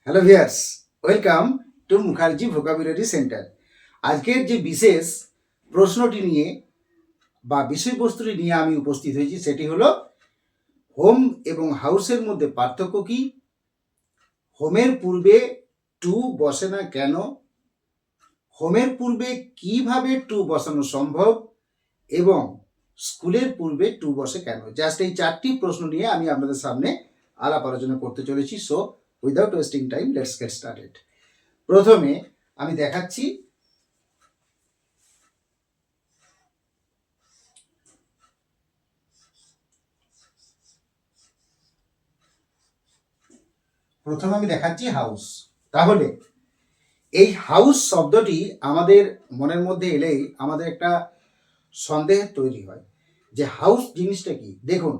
Hello viewers, welcome to Mukherjee vocabulary centre. আজকের যে বিশেষ প্রশ্নটি নিয়ে বা বিষয়বস্তুটি নিয়ে আমি উপস্থিত হয়েছি সেটি হলো হোম এবং হাউসের মধ্যে পার্থক্য কি, হোমের পূর্বে টু বসে না কেন, হোমের পূর্বে কিভাবে টু বসানো সম্ভব এবং স্কুলের পূর্বে টু বসে কেন। জাস্ট এই চারটি প্রশ্ন নিয়ে আমি আপনাদের সামনে আলাপ আলোচনা করতে চলেছি। So without wasting time, let's get started. প্রথমে আমি দেখাচ্ছি হাউস। তাহলে এই হাউস শব্দটি আমাদের মনের মধ্যে এলেই আমাদের একটা সন্দেহ তৈরি হয় যে হাউস জিনিসটা কি। দেখুন,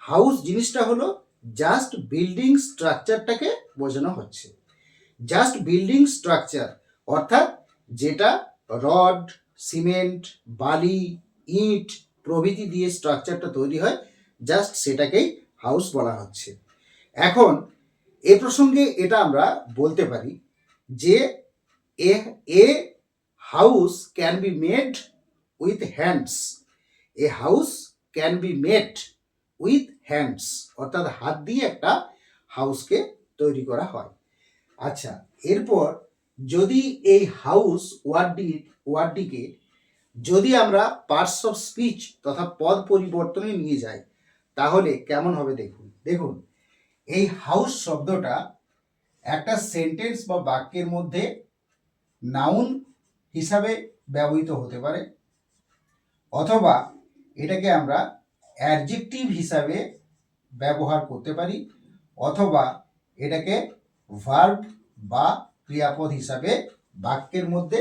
হাউস জিনিসটা হলো জাস্ট বিল্ডিং স্ট্রাকচারটাকে বোঝানো হচ্ছে। জাস্ট বিল্ডিং স্ট্রাকচার অর্থাৎ যেটা রড, সিমেন্ট, বালি, ইট প্রভৃতি দিয়ে স্ট্রাকচারটা তৈরি হয়, জাস্ট সেটাকেই হাউস বলা হচ্ছে। এখন এ প্রসঙ্গে এটা আমরা বলতে পারি যে a house can be made with hands. A house can be made with hands, অর্থাৎ হাত দিয়ে একটা হাউসকে তৈরি করা হয়। আচ্ছা, এরপর যদি এই হাউস ওয়ার্ডটিকে যদি আমরা পার্টস অফ স্পিচ তথা পদ পরিবর্তনে নিয়ে যাই তাহলে কেমন হবে দেখুন, এই হাউস শব্দটা একটা সেন্টেন্স বা বাক্যের মধ্যে নাউন হিসাবে ব্যবহৃত হতে পারে, অথবা এটাকে আমরা অ্যাডজেক্টিভ হিসাবে ব্যবহার করতে পারি, অথবা এটাকে ভার্ব বা ক্রিয়াপদ হিসাবে বাক্যের মধ্যে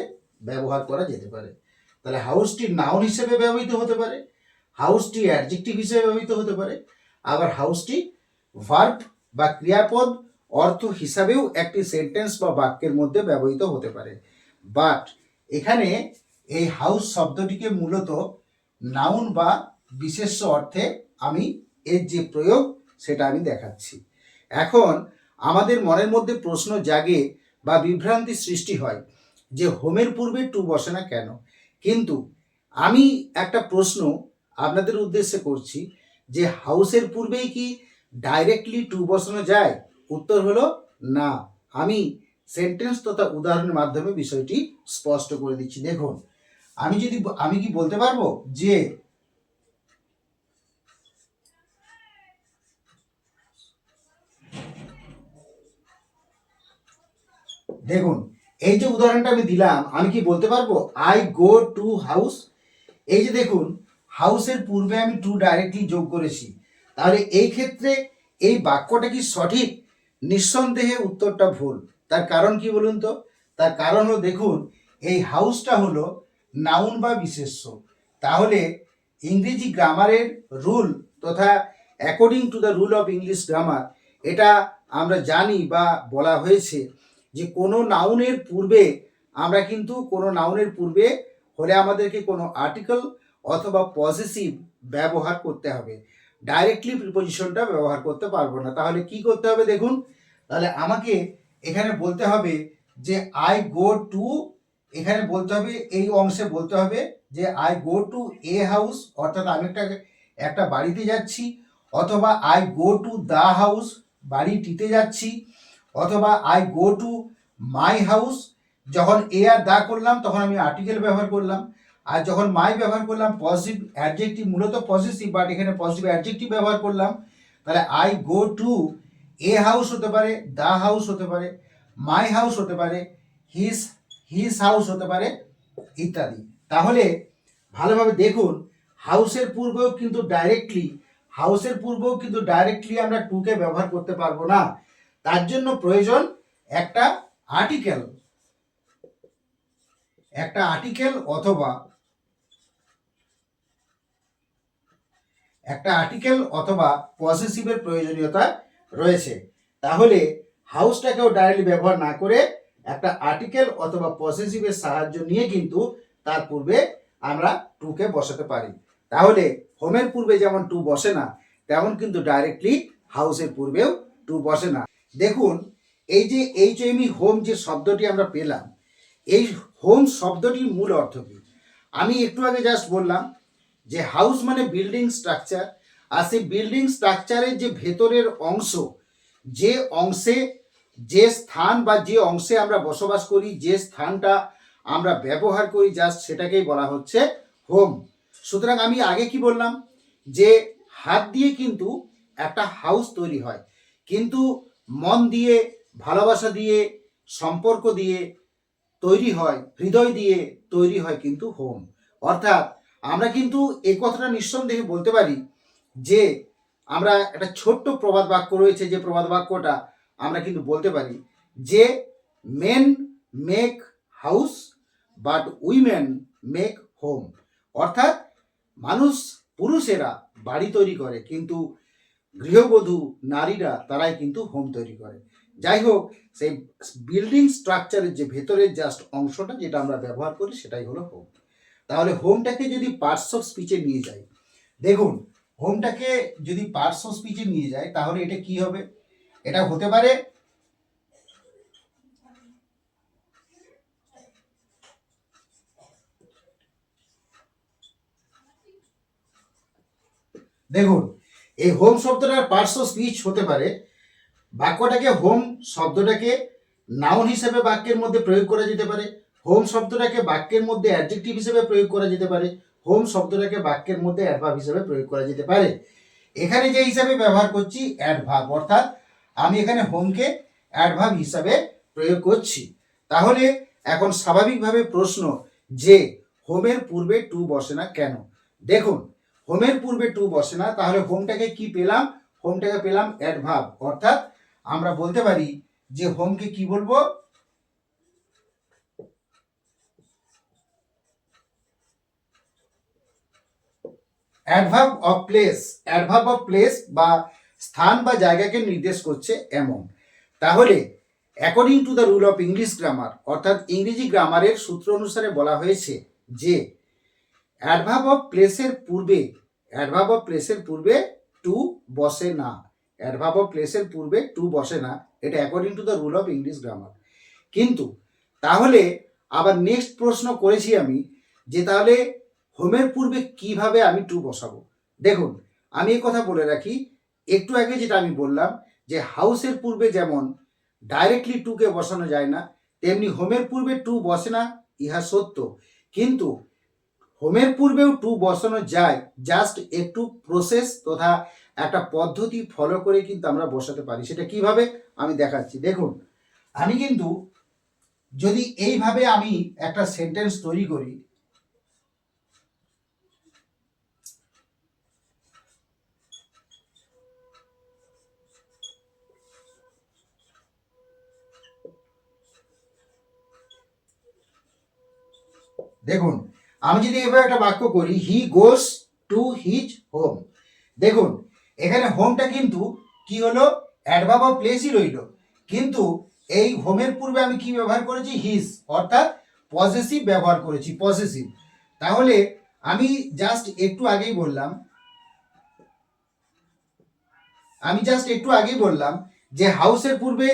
ব্যবহার করা যেতে পারে। তাহলে হাউসটি নাউন হিসেবে ব্যবহৃত হতে পারে, হাউসটি অ্যাডজেক্টিভ হিসেবে ব্যবহৃত হতে পারে, আবার হাউসটি ভার্ব বা ক্রিয়াপদ অর্থ হিসাবেও একটি সেন্টেন্স বা বাক্যের মধ্যে ব্যবহৃত হতে পারে। বাট এখানে এই হাউস শব্দটিকে মূলত নাউন বা বিশেষ্য অর্থে আমি এর যে প্রয়োগ সেটা আমি দেখাচ্ছি। এখন আমাদের মনের মধ্যে প্রশ্ন জাগে বা বিভ্রান্তি সৃষ্টি হয় যে হোমের পূর্বে টু বসে না কেন। কিন্তু আমি একটা প্রশ্ন আপনাদের উদ্দেশ্যে করছি যে হাউসের পূর্বেই কি ডাইরেক্টলি টু বসানো যায়? উত্তর হলো না। আমি সেন্টেন্স তথা উদাহরণের মাধ্যমে বিষয়টি স্পষ্ট করে দিচ্ছি। দেখুন, আমি কি বলতে পারবো যে দেখুন, এই যে উদাহরণটা আমি দিলাম, আমি কি বলতে পারবো আই গো টু হাউস? এই যে দেখুন, হাউসের পূর্বে আমি টু ডাইরেক্টলি যোগ করেছি। তাহলে এই ক্ষেত্রে এই বাক্যটা কি সঠিক? নিঃসন্দেহে উত্তরটা ভুল। তার কারণ কি বলুন তো? তার কারণ হলো, দেখুন, এই হাউসটা হলো নাউন বা বিশেষ্য। তাহলে ইংরেজি গ্রামারের রুল তথা according to the rule of English grammar, এটা আমরা জানি বা বলা হয়েছে যে কোনো নাউনের পূর্বে হলে আমাদেরকে কোনো আর্টিকেল অথবা পজেসিভ ব্যবহার করতে হবে, ডাইরেক্টলি প্রিপোজিশনটা ব্যবহার করতে পারবো না। তাহলে কি করতে হবে দেখুন, তাহলে আমাকে এখানে বলতে হবে যে আই গো টু, এখানে বলতে হবে এই অংশে বলতে হবে যে I go to a house, অর্থাৎ আমি একটা বাড়িতে যাচ্ছি, অথবা I go to the house, বাড়িটিতে যাচ্ছি, অথবা I go to my house. যখন এ আর দা করলাম তখন আমি আর্টিকেল ব্যবহার করলাম, আর যখন মাই ব্যবহার করলাম পজিটিভ অ্যাডজেক্টিভ, মূলত পজিটিভ বাট এখানে পজিটিভ অ্যাডজেক্টিভ ব্যবহার করলাম। তাহলে I go to a house হতে পারে, দা হাউস হতে পারে, মাই হাউস হতে পারে, হিজ হাউস হতে পারে, ইত্যাদি। তাহলে ভালোভাবে দেখুন, হাউসের পূর্বেও কিন্তু ডাইরেক্টলি আমরা টুকে ব্যবহার করতে পারবো না। তার জন্য প্রয়োজন একটা আর্টিকেল অথবা পসেসিভের প্রয়োজনীয়তা রয়েছে। তাহলে হাউসটাকেও ডাইরেক্টলি ব্যবহার না করে একটা আর্টিকেল অথবা পসেসিভের সাহায্য নিয়ে কিন্তু তার পূর্বে আমরা টুকে বসাতে পারি। তাহলে হোমের পূর্বে যেমন টু বসে না, তেমন কিন্তু ডাইরেক্টলি হাউসের পূর্বেও টু বসে না। দেখুন, এই যে HOME হোম যে শব্দটি আমরা পেলাম, এই হোম শব্দটির মূল অর্থ কি? আমি একটু আগে জাস্ট বললাম যে হাউস মানে বিল্ডিং স্ট্রাকচার, আর সেই বিল্ডিং স্ট্রাকচারের যে ভেতরের অংশ, যে অংশে যে স্থান বা যে অংশে আমরা বসবাস করি, যে স্থানটা আমরা ব্যবহার করি, জাস্ট সেটাকেই বলা হচ্ছে হোম। সুতরাং আমি আগে কি বললাম যে হাত দিয়ে কিন্তু একটা হাউস তৈরি হয়, কিন্তু মন দিয়ে, ভালোবাসা দিয়ে, সম্পর্ক দিয়ে তৈরি হয়, হৃদয় দিয়ে তৈরি হয় কিন্তু হোম। অর্থাৎ আমরা কিন্তু এই কথাটা নিঃসন্দেহে বলতে পারি যে আমরা একটা ছোট্ট প্রবাদ বাক্য রয়েছে, যে প্রবাদ বাক্যটা আমরা কিন্তু বলতে পারি যে men make house but women make home. অর্থাৎ পুরুষেরা বাড়ি তৈরি করে, কিন্তু গৃহবধূ নারীরা তারাই কিন্তু হোম তৈরি করে। যাই হোক, সেই বিল্ডিং স্ট্রাকচারের যে ভেতরের জাস্ট অংশটা যেটা আমরা ব্যবহার করি সেটাই হলো হোম। তাহলে হোমটাকে যদি পার্টস অফ স্পিচে নিয়ে যাই, দেখুন হোমটাকে যদি পার্টস অফ স্পিচে নিয়ে যায় তাহলে এটা কি হবে? এটা হতে পারে দেখুন এই হোম শব্দটার পার্টস অফ স্পিচ হতে পারে বাক্যটাকে, হোম শব্দটাকে নাউন হিসেবে বাক্যের মধ্যে প্রয়োগ করা যেতে পারে, হোম শব্দটাকে বাক্যের মধ্যে অ্যাডজেক্টিভ হিসেবে প্রয়োগ করা যেতে পারে, হোম শব্দটাকে বাক্যের মধ্যে অ্যাডভার্ব হিসেবে প্রয়োগ করা যেতে পারে। এখানে যে হিসাবে ব্যবহার করছি অ্যাডভার্ব, অর্থাৎ আমি এখানে হোমকে অ্যাডভার্ব হিসাবে প্রয়োগ করছি। তাহলে এখন স্বাভাবিকভাবে প্রশ্ন যে হোমের পূর্বে টু বসে না কেন? দেখুন হোমের পূর্বে টু বসে না, তাহলে হোমটাকে কি পেলাম? হোমটাকে পেলাম অ্যাডভার্ব, অর্থাৎ আমরা বলতে পারি যে হোমকে কি বলবো? Adverb of place. Adverb of place বা স্থান বা জায়গাকে নির্দেশ করছে এমন। তাহলে according to the rule of English grammar, অর্থাৎ ইংরেজি গ্রামারের সূত্র অনুসারে বলা হয়েছে যে অ্যাডভার্ব অফ প্লেসের পূর্বে টু বসে না। অ্যাডভার্ব অফ প্লেসের পূর্বে টু বসে না, এটা according to the rule of English grammar. কিন্তু তাহলে আবার নেক্সট প্রশ্ন করেছি আমি যে তাহলে হোমের পূর্বে কিভাবে আমি টু বসাবো? দেখুন আমি এই কথা বলে রাখি, একটু আগে যেটা আমি বললাম যে হাউসের পূর্বে যেমন ডাইরেক্টলি টুকে বসানো যায় না, তেমনি হোমের পূর্বে টু বসে না, ইহা সত্য। কিন্তু হোমের পূর্বেও টু বসানো যায়, জাস্ট একটু প্রসেস তথা একটা পদ্ধতি ফলো করে কিন্তু আমরা বসাতে পারি। সেটা কিভাবে আমি দেখাচ্ছি। দেখুন আমি কিন্তু যদি এইভাবে আমি একটা সেন্টেন্স তৈরি করি, দেখুন আমি যদি এভাবে একটা বাক্য করি, হি গোস টু হিজ হোম। দেখুন এখানে হোমটা কিন্তু কি হলো? অ্যাডভার্ব অফ প্লেসই রইল, কিন্তু এই হোমের পূর্বে আমি কি ব্যবহার করেছি? হিজ, অর্থাৎ পজেসিভ ব্যবহার করেছি, পজেসিভ। তাহলে আমি জাস্ট একটু আগেই বললাম যে হাউসের পূর্বে,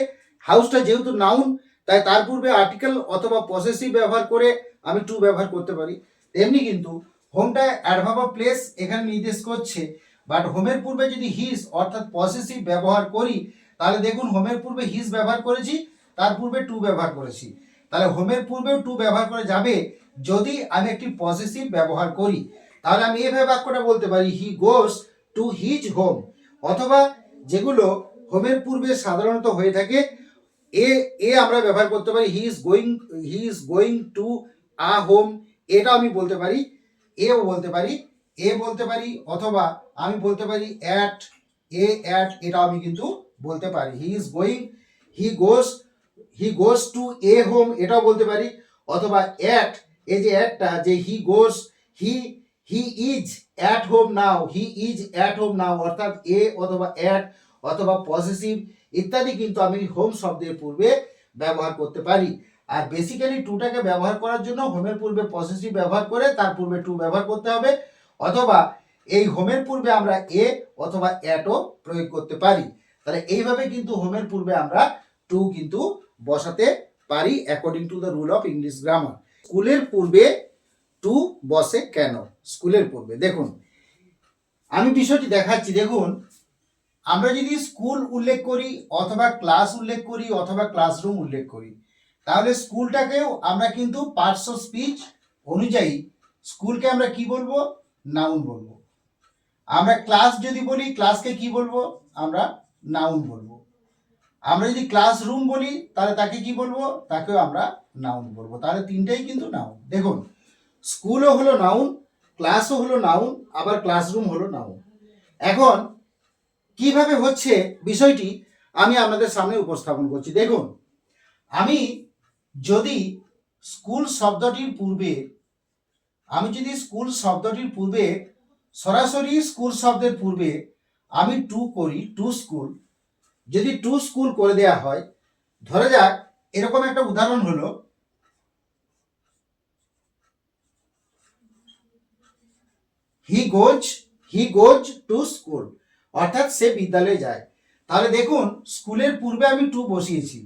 হাউসটা যেহেতু নাউন তাই তার পূর্বে আর্টিকেল অথবা পসেসিভ ব্যবহার করে আমি টু ব্যবহার করতে পারি। তেমনি কিন্তু হোমটা অ্যাডভার্ব অফ প্লেস এখানে নির্দেশ করছে, বাট হোমের পূর্বে যদি হিজ অর্থাৎ পসেসিভ ব্যবহার করি তাহলে দেখুন হোমের পূর্বে হিজ ব্যবহার করেছি, তার পূর্বে টু ব্যবহার করেছি। তাহলে হোমের পূর্বেও টু ব্যবহার করা যাবে যদি আমি একটি পসেসিভ ব্যবহার করি। তাহলে আমি এভাবে বাক্যটা বলতে পারি, হি গোস টু হিজ হোম। অথবা যেগুলো হোমের পূর্বে সাধারণত হয়ে থাকে, এ এ আমরা ব্যবহার করতে পারি, he is going to a home, এটা আমি বলতে পারি, এও বলতে পারি, অথবা আমি বলতে পারি অ্যাট, এটাও আমি কিন্তু বলতে পারি। হি গোস টু এ হোম, এটাও বলতে পারি। অথবা অ্যাট, এই যে অ্যাটটা, যে he he is at home now, অর্থাৎ এ অথবা অ্যাট অথবা পজিটিভ ইত্যাদি কিন্তু আমি হোম শব্দের পূর্বে ব্যবহার করতে পারি। আর বেসিক্যালি টুটাকে ব্যবহার করার জন্য হোমের পূর্বে পজিটিভ ব্যবহার করে তার পূর্বে টু ব্যবহার করতে হবে, অথবা এই হোমের পূর্বে আমরা এ অথবা অ্যাটও প্রয়োগ করতে পারি। তাহলে এইভাবে কিন্তু হোমের পূর্বে আমরা টু কিন্তু বসাতে পারি according to the rule of English grammar. স্কুলের পূর্বে টু বসে কেন? স্কুলের পূর্বে দেখুন, আমি বিষয়টি দেখাচ্ছি। দেখুন, আমরা যদি স্কুল উল্লেখ করি অথবা ক্লাস উল্লেখ করি অথবা ক্লাসরুম উল্লেখ করি, তাহলে স্কুলটাকেও আমরা কিন্তু পার্টস অফ স্পিচ অনুযায়ী স্কুলকে আমরা কি বলবো? নাউন বলবো। আমরা ক্লাস যদি বলি, ক্লাসকে কি বলবো? আমরা নাউন বলবো। আমরা যদি ক্লাসরুম বলি তাহলে তাকে কি বলবো? তাকেও আমরা নাউন বলবো। তাহলে তিনটাই কিন্তু নাউন। দেখুন, স্কুলও হলো নাউন, ক্লাসও হলো নাউন, আবার ক্লাসরুম হলো নাউন। এখন কিভাবে হচ্ছে বিষয়টি আমি আপনাদের সামনে উপস্থাপন করছি। দেখুন, আমি যদি স্কুল শব্দটির পূর্বে সরাসরি স্কুল শব্দের পূর্বে আমি টু করি, টু স্কুল, যদি টু স্কুল করে দেয়া হয়, ধরা যাক এরকম একটা উদাহরণ হলো, হি গোজ টু স্কুল, অর্থাৎ সে বিদ্যালয়ে যায়। তাহলে দেখুন, স্কুলের পূর্বে আমি টু বসিয়েছি,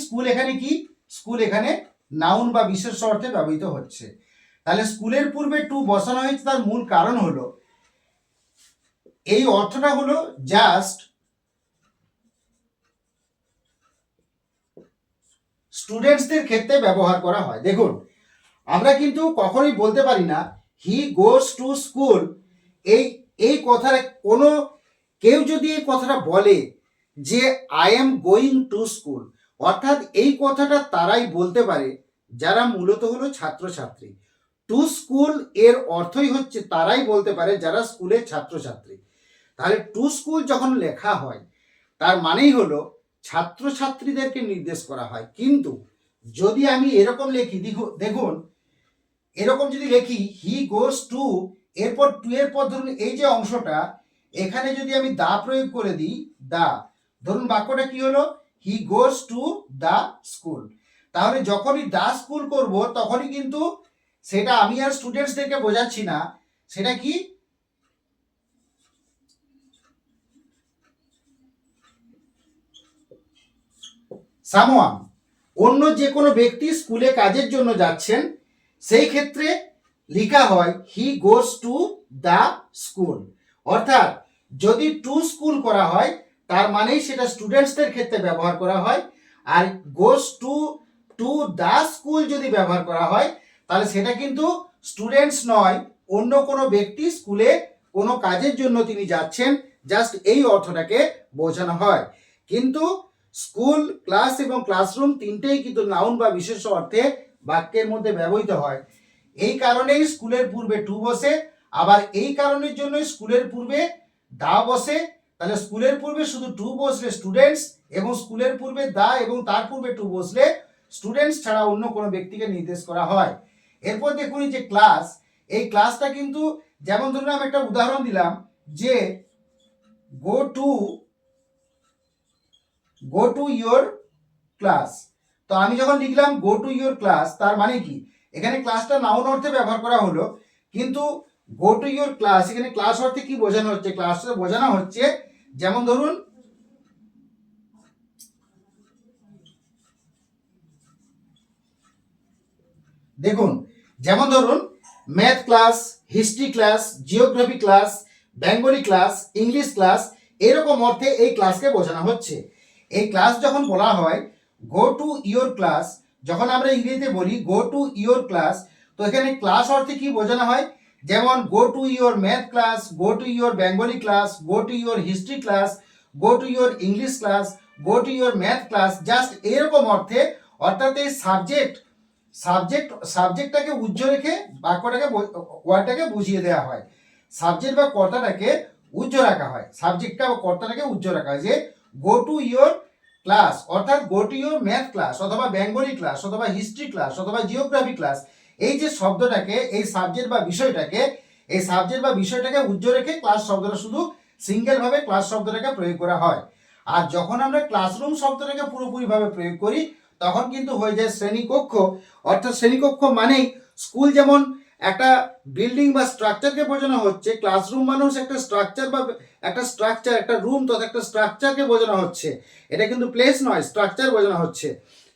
স্কুল এখানে কি? স্কুল এখানে নাউন বা বিশেষ্য অর্থে ব্যবহৃত হচ্ছে। তাহলে স্কুলের পূর্বে টু বসানো হয়েছে, তার মূল কারণ হলো, এই অর্থটা হলো জাস্ট স্টুডেন্টসদের ক্ষেত্রে ব্যবহার করা হয়। দেখুন, আমরা কিন্তু কখনোই বলতে পারি না হি গোজ টু স্কুল। এই কথাটা কোনো কেউ যদি এই কথাটা বলে যে I am going to school, অর্থাৎ এই কথাটা তারাই বলতে পারে যারা মূলত হলো ছাত্রছাত্রী। টু স্কুল এর অর্থই হচ্ছে তারাই বলতে পারে যারা স্কুলের ছাত্রছাত্রী। তাহলে টু স্কুল যখন লেখা হয় তার মানেই হলো ছাত্রছাত্রীদেরকে নির্দেশ করা হয়। কিন্তু যদি আমি এরকম লিখি, দেখুন এরকম যদি লিখি হি গোজ টু, এরপর টু এর পর ধরুন এই যে অংশটা, এখানে যদি আমি দা প্রয়োগ করে দিই, দা, ধরুন বাক্যটা কি হলো? হি গোজ টু দা স্কুল। তাহলে যখনই দা স্কুল করব তখনই কিন্তু সেটা আমি আর স্টুডেন্টসদেরকে বোঝাচ্ছি না, সেটা কি? সামওয়ান, অন্য যে কোনো ব্যক্তি স্কুলে কাজের জন্য যাচ্ছেন, সেই ক্ষেত্রে লেখা হয় হি গোজ টু দ্য স্কুল। অর্থাৎ যদি টু স্কুল করা হয় তার মানেই সেটা স্টুডেন্টসদের ক্ষেত্রে ব্যবহার করা হয়, আর goes to to the school যদি ব্যবহার করা হয় তাহলে সেটা কিন্তু স্টুডেন্টস নয়, অন্য কোনো ব্যক্তি স্কুলে কোনো কাজের জন্য তিনি যাচ্ছেন, জাস্ট এই অর্থটাকে বোঝানো হয়। কিন্তু স্কুল, ক্লাস এবং ক্লাসরুম তিনটেই কিন্তু নাউন বা বিশেষ্য অর্থে বাক্যের মধ্যে ব্যবহৃত হয়। এই কারণেই স্কুলের পূর্বে টু বসে, আবার এই কারণের জন্য স্কুলের পূর্বে দা বসে। তাহলে স্কুলের পূর্বে শুধু টু বসলে স্টুডেন্টস, এবং স্কুলের পূর্বে দা এবং তার পূর্বে টু বসলে স্টুডেন্টস ছাড়া অন্য কোনো ব্যক্তিকে নির্দেশ করা হয়। এরপর দেখুন যে ক্লাস, এই ক্লাসটা কিন্তু যেমন ধরুন আমি একটা উদাহরণ দিলাম যে গো টু ইয়োর ক্লাস। তো আমি যখন লিখলাম গো টু ইয়োর ক্লাস, তার মানে কি? এখানে ক্লাসটা নাউন অর্থে ব্যবহার করা হলো, কিন্তু গো টু ইয়োর ক্লাস এখানে ক্লাস অর্থে কি বোঝানো হচ্ছে? ক্লাসটা বোঝানো হচ্ছে, যেমন ধরুন দেখুন, যেমন ধরুন math class, history class, geography class, Bengali class, English class, এরকম অর্থে এই ক্লাসকে বোঝানো হচ্ছে। এই ক্লাস যখন বলা হয় গো টু ইয়োর ক্লাস, যখন আমরা ইংরেজিতে বলি গো টু ইয়োর ক্লাস, তো এখানে ক্লাস অর্থে কি বোঝানো হয়? যেমন go to your math class, go to your Bengali class, go to your history class, go to your English class, go to your math class, just এরকম অর্থে। অর্থাৎ এই সাবজেক্টটাকে উজ্জ্ব রেখে বাক্যটাকে, ওয়ার্ডটাকে বুঝিয়ে দেওয়া হয়। সাবজেক্ট বা কর্তাটাকে উজ্জ্ব রাখা হয়, সাবজেক্টটা বা কর্তাটাকে উজ্জ্ব রাখা হয়, যে গো টু ইয়োর ক্লাস, অর্থাৎ go to your math class অথবা বেঙ্গলি ক্লাস অথবা হিস্ট্রি ক্লাস অথবা জিওগ্রাফি ক্লাস। এই যে শব্দটাকে, এই সাবজেক্ট বা বিষয়টাকে উজ্জ্ব রেখে ক্লাস শব্দটা শুধু সিঙ্গেল ভাবে ক্লাস শব্দটাকে প্রয়োগ করা হয়। আর যখন আমরা ক্লাসরুম শব্দটাকে পুরোপুরিভাবে প্রয়োগ করি তখন কিন্তু হয়ে যায় শ্রেণীকক্ষ। অর্থাৎ শ্রেণীকক্ষ মানেই স্কুল যেমন একটা বিল্ডিং বা স্ট্রাকচারকে বোঝানো হচ্ছে, ক্লাসরুম মানুষ একটা স্ট্রাকচার বা একটা রুম তথা একটা স্ট্রাকচারকে বোঝানো হচ্ছে। এটা কিন্তু প্লেস নয়, স্ট্রাকচার বোঝানো হচ্ছে।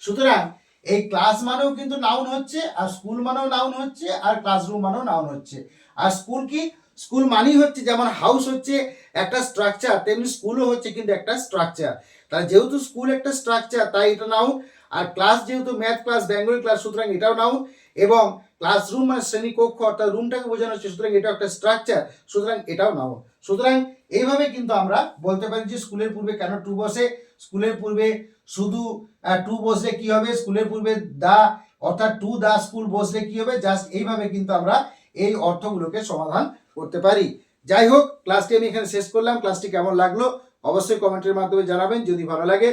সুতরাং এই ক্লাস মানেও কিন্তু নাউন হচ্ছে, আর স্কুল মানেও নাউন হচ্ছে, আর ক্লাসরুম মানেও নাউন হচ্ছে। আর স্কুল কি? স্কুল মানেই হচ্ছে, যেমন হাউস হচ্ছে একটা স্ট্রাকচার, তেমনি স্কুলও হচ্ছে কিন্তু একটা স্ট্রাকচার। তাহলে যেহেতু স্কুল একটা স্ট্রাকচার তাই এটা নাউন, আর ক্লাস যেহেতু ম্যাথ ক্লাস, বেঙ্গলি ক্লাস, সুতরাং এটাও নাউন। এবং ক্লাসরুম মানে শ্রেণীকক্ষ অর্থাৎ রুমটাকে বোঝানো হচ্ছে, সুতরাং এটাও একটা স্ট্রাকচার, সুতরাং এটাও নাউন। সুতরাং এইভাবে কিন্তু আমরা বলতে পারি যে স্কুলের পূর্বে কেন টু বসে। স্কুলের পূর্বে শুধু টু বসলে কি হবে, স্কুলের পূর্বে দা অর্থাৎ টু দা স্কুল বসলে কি হবে, জাস্ট এইভাবে কিন্তু আমরা এই অর্থগুলোকে সমাধান করতে পারি। যাই হোক, ক্লাসটি আমি এখানে শেষ করলাম। ক্লাসটি কেমন লাগলো অবশ্যই কমেন্টের মাধ্যমে জানাবেন। যদি ভালো লাগে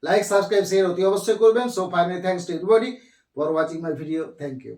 লাইক, সাবস্ক্রাইব, শেয়ার অতি অবশ্যই করবেন। So finally thanks to everybody for watching my video. Thank you.